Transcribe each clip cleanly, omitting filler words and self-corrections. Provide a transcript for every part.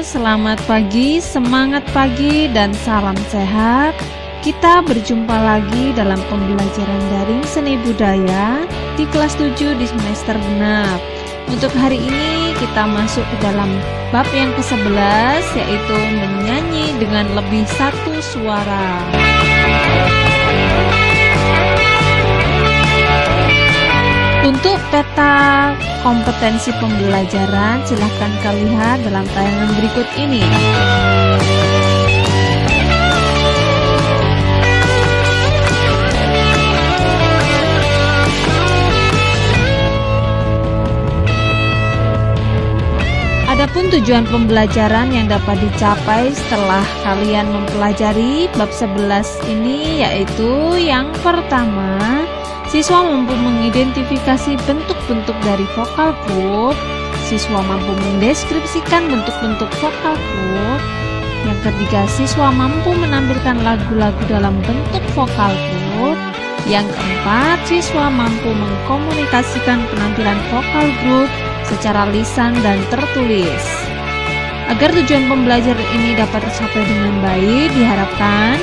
selamat pagi, semangat pagi, dan salam sehat. Kita berjumpa lagi dalam pembelajaran daring seni budaya di kelas 7 di semester genap. Untuk hari ini kita masuk ke dalam bab yang ke-11, yaitu menyanyi dengan lebih satu suara. Untuk peta kompetensi pembelajaran, silahkan kalian lihat dalam tayangan berikut ini. Adapun tujuan pembelajaran yang dapat dicapai setelah kalian mempelajari bab 11 ini, yaitu yang pertama, siswa mampu mengidentifikasi bentuk-bentuk dari vokal grup. Siswa mampu mendeskripsikan bentuk-bentuk vokal grup. Yang ketiga, siswa mampu menampilkan lagu-lagu dalam bentuk vokal grup. Yang keempat, siswa mampu mengkomunikasikan penampilan vokal grup secara lisan dan tertulis. Agar tujuan pembelajaran ini dapat tercapai dengan baik, diharapkan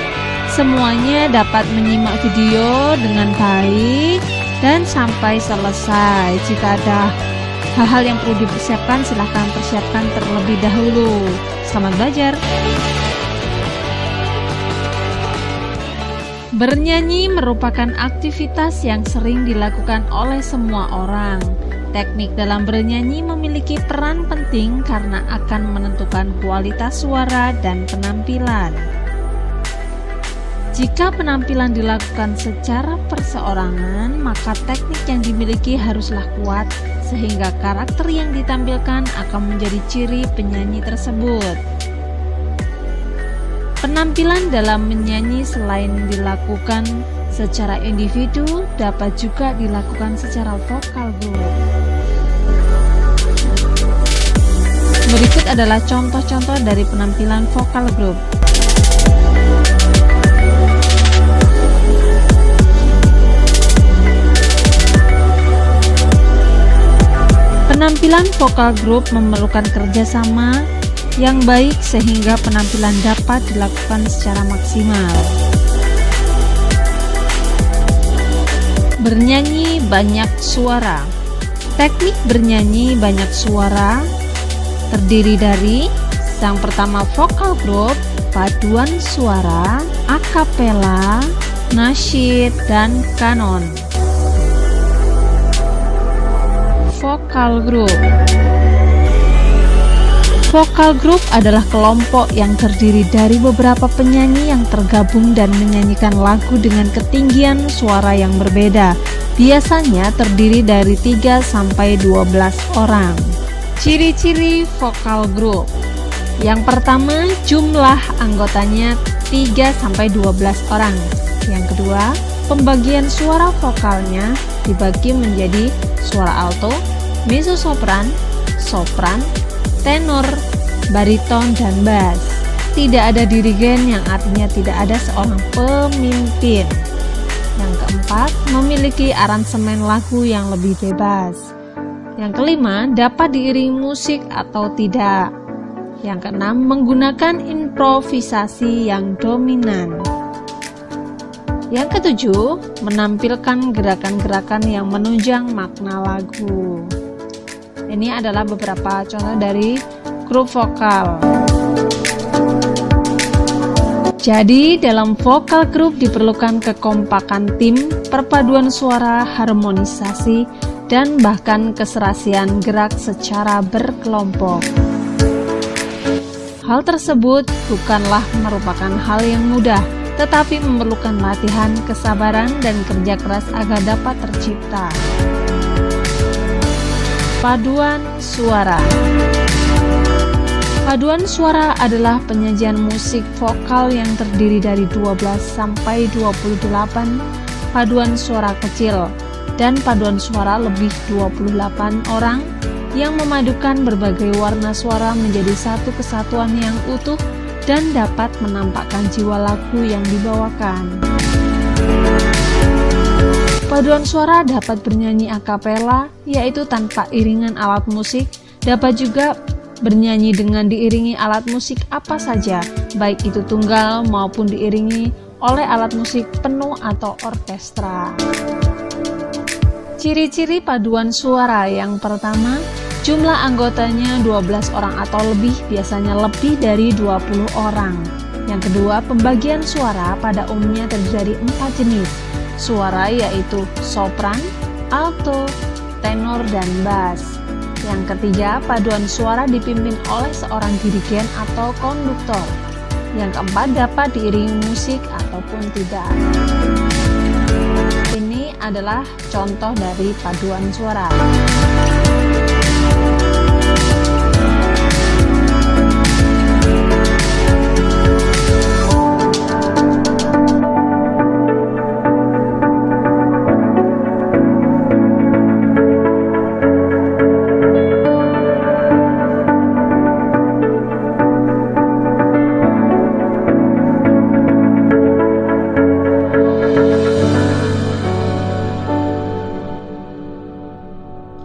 semuanya dapat menyimak video dengan baik dan sampai selesai. Jika ada hal-hal yang perlu dipersiapkan, silahkan persiapkan terlebih dahulu. Selamat belajar. Bernyanyi merupakan aktivitas yang sering dilakukan oleh semua orang. Teknik dalam bernyanyi memiliki peran penting karena akan menentukan kualitas suara dan penampilan. Jika penampilan dilakukan secara perseorangan, maka teknik yang dimiliki haruslah kuat, sehingga karakter yang ditampilkan akan menjadi ciri penyanyi tersebut. Penampilan dalam menyanyi selain dilakukan secara individu, dapat juga dilakukan secara vokal grup. Berikut adalah contoh-contoh dari penampilan vokal grup. Penampilan vokal grup memerlukan kerjasama yang baik sehingga penampilan dapat dilakukan secara maksimal. Bernyanyi banyak suara. Teknik bernyanyi banyak suara terdiri dari yang pertama vokal grup, paduan suara, akapela, nasyid, dan kanon. Vokal grup. Vokal grup adalah kelompok yang terdiri dari beberapa penyanyi yang tergabung dan menyanyikan lagu dengan ketinggian suara yang berbeda. Biasanya terdiri dari 3 sampai 12 orang. Ciri-ciri vokal grup. Yang pertama, jumlah anggotanya 3 sampai 12 orang. Yang kedua, pembagian suara vokalnya dibagi menjadi suara alto, mezzo-sopran, sopran, tenor, bariton, dan bass. Tidak ada dirigen, yang artinya tidak ada seorang pemimpin. Yang keempat, memiliki aransemen lagu yang lebih bebas. Yang kelima, dapat diiringi musik atau tidak. Yang keenam, menggunakan improvisasi yang dominan. Yang ketujuh, menampilkan gerakan-gerakan yang menunjang makna lagu. Ini adalah beberapa contoh dari grup vokal. Jadi, dalam vokal grup diperlukan kekompakan tim, perpaduan suara, harmonisasi, dan bahkan keserasian gerak secara berkelompok. Hal tersebut bukanlah merupakan hal yang mudah, tetapi memerlukan latihan, kesabaran, dan kerja keras agar dapat tercipta. Paduan suara. Paduan suara adalah penyajian musik vokal yang terdiri dari 12 sampai 28 paduan suara kecil dan paduan suara lebih 28 orang yang memadukan berbagai warna suara menjadi satu kesatuan yang utuh dan dapat menampakkan jiwa lagu yang dibawakan. Paduan suara dapat bernyanyi a cappella, yaitu tanpa iringan alat musik, dapat juga bernyanyi dengan diiringi alat musik apa saja, baik itu tunggal maupun diiringi oleh alat musik penuh atau orkestra. Ciri-ciri paduan suara: yang pertama, jumlah anggotanya 12 orang atau lebih, biasanya lebih dari 20 orang. Yang kedua, pembagian suara pada umumnya terdiri dari 4 jenis suara, yaitu sopran, alto, tenor, dan bass. Yang ketiga, paduan suara dipimpin oleh seorang dirigen atau konduktor. Yang keempat, dapat diiringi musik ataupun tidak. Ini adalah contoh dari paduan suara.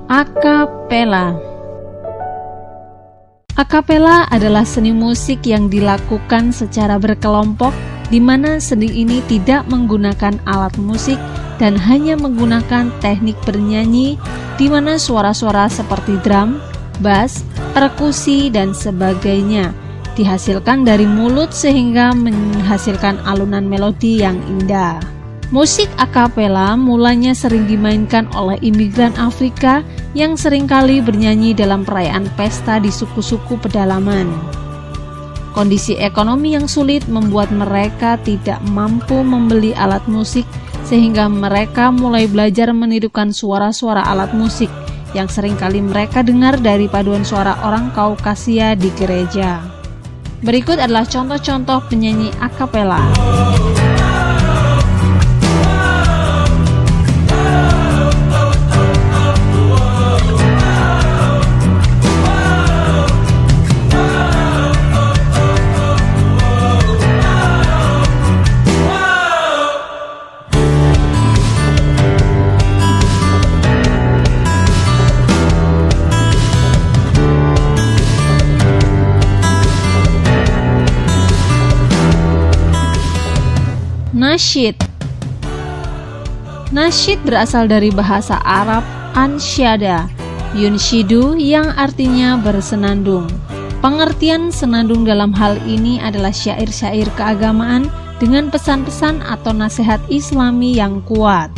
Akapela. Akapela adalah seni musik yang dilakukan secara berkelompok, di mana seni ini tidak menggunakan alat musik dan hanya menggunakan teknik bernyanyi, di mana suara-suara seperti drum, bass, perkusi, dan sebagainya dihasilkan dari mulut sehingga menghasilkan alunan melodi yang indah. Musik akapela mulanya sering dimainkan oleh imigran Afrika yang seringkali bernyanyi dalam perayaan pesta di suku-suku pedalaman. Kondisi ekonomi yang sulit membuat mereka tidak mampu membeli alat musik, sehingga mereka mulai belajar menirukan suara-suara alat musik yang seringkali mereka dengar dari paduan suara orang Kaukasia di gereja. Berikut adalah contoh-contoh penyanyi akapela. Nasyid. Nasyid berasal dari bahasa Arab ansyada, yunshidu, yang artinya bersenandung. Pengertian senandung dalam hal ini adalah syair-syair keagamaan dengan pesan-pesan atau nasihat Islami yang kuat.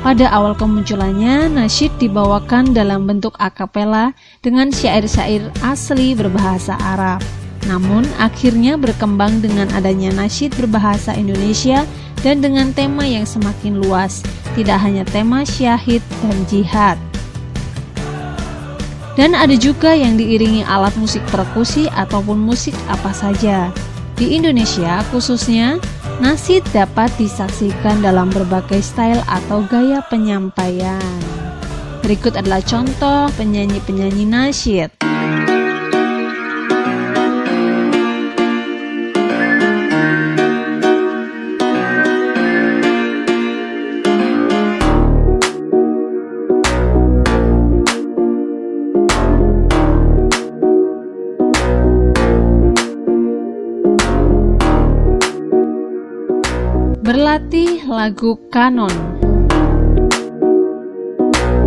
Pada awal kemunculannya, nasyid dibawakan dalam bentuk akapela dengan syair-syair asli berbahasa Arab. Namun akhirnya berkembang dengan adanya nasyid berbahasa Indonesia dan dengan tema yang semakin luas, tidak hanya tema syahid dan jihad. Dan ada juga yang diiringi alat musik perkusi ataupun musik apa saja. Di Indonesia khususnya, nasyid dapat disaksikan dalam berbagai style atau gaya penyampaian. Berikut adalah contoh penyanyi-penyanyi nasyid. Berlatih lagu kanon.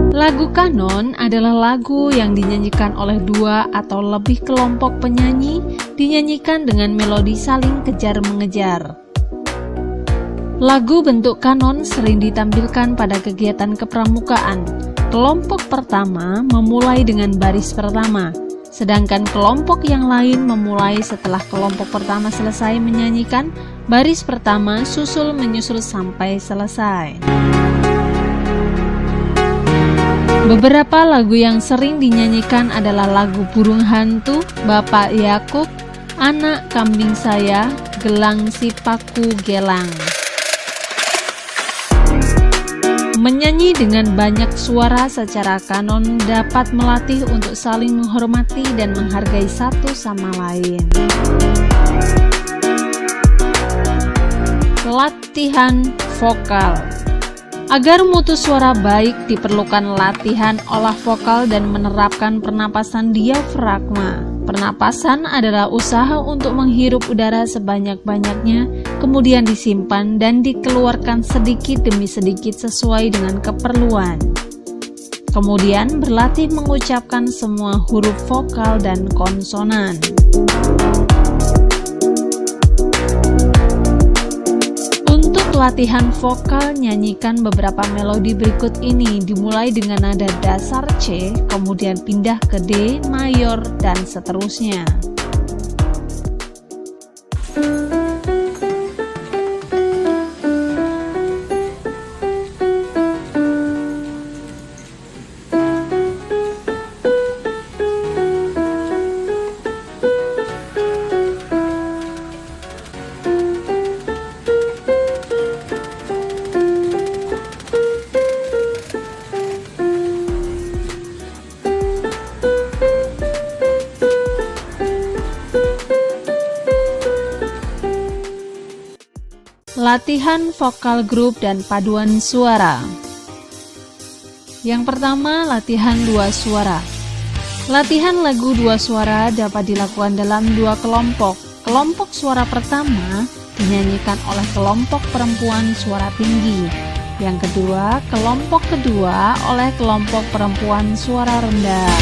Lagu kanon adalah lagu yang dinyanyikan oleh 2 atau lebih kelompok penyanyi, dinyanyikan dengan melodi saling kejar-mengejar. Lagu bentuk kanon sering ditampilkan pada kegiatan kepramukaan. Kelompok pertama memulai dengan baris pertama, sedangkan kelompok yang lain memulai setelah kelompok pertama selesai menyanyikan baris pertama, susul menyusul sampai selesai. Beberapa lagu yang sering dinyanyikan adalah lagu Burung Hantu, Bapak Yakub, Anak Kambing Saya, Gelang Si Paku Gelang. Menyanyi dengan banyak suara secara kanon dapat melatih untuk saling menghormati dan menghargai satu sama lain. Latihan vokal. Agar mutu suara baik diperlukan latihan olah vokal dan menerapkan pernapasan diafragma. Pernapasan adalah usaha untuk menghirup udara sebanyak-banyaknya, kemudian disimpan dan dikeluarkan sedikit demi sedikit sesuai dengan keperluan. Kemudian berlatih mengucapkan semua huruf vokal dan konsonan. Latihan vokal, nyanyikan beberapa melodi berikut ini, dimulai dengan nada dasar C, kemudian pindah ke D mayor dan seterusnya. Latihan vokal grup dan paduan suara. Yang pertama, latihan dua suara. Latihan lagu dua suara dapat dilakukan dalam dua kelompok. Kelompok suara pertama dinyanyikan oleh kelompok perempuan suara tinggi. Yang kedua, kelompok kedua oleh kelompok perempuan suara rendah.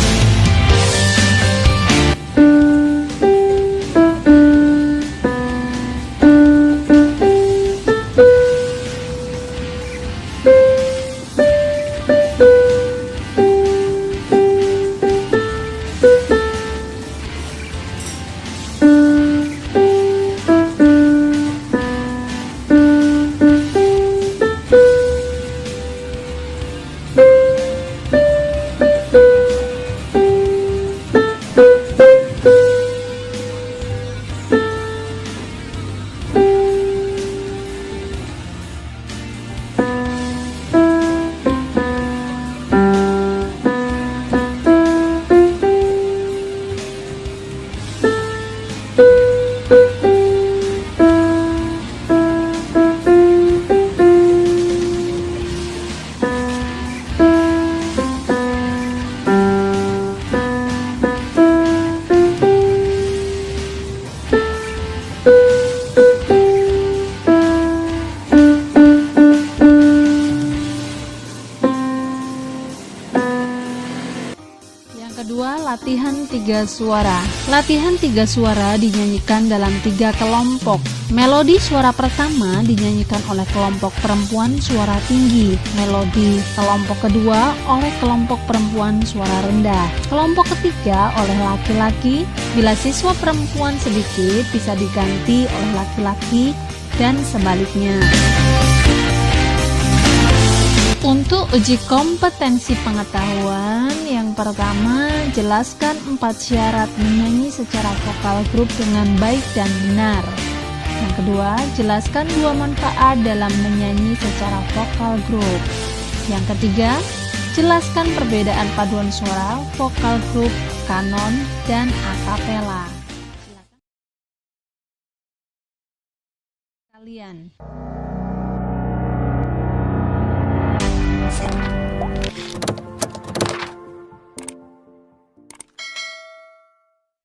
Kedua, latihan tiga suara. Latihan tiga suara dinyanyikan dalam tiga kelompok. Melodi suara pertama dinyanyikan oleh kelompok perempuan suara tinggi. Melodi kelompok kedua oleh kelompok perempuan suara rendah. Kelompok ketiga oleh laki-laki. Bila siswa perempuan sedikit, bisa diganti oleh laki-laki dan sebaliknya. Untuk uji kompetensi pengetahuan, yang pertama, jelaskan 4 syarat menyanyi secara vokal grup dengan baik dan benar. Yang kedua, jelaskan 2 manfaat dalam menyanyi secara vokal grup. Yang ketiga, jelaskan perbedaan paduan suara, vokal grup, kanon, dan akapela. Kalian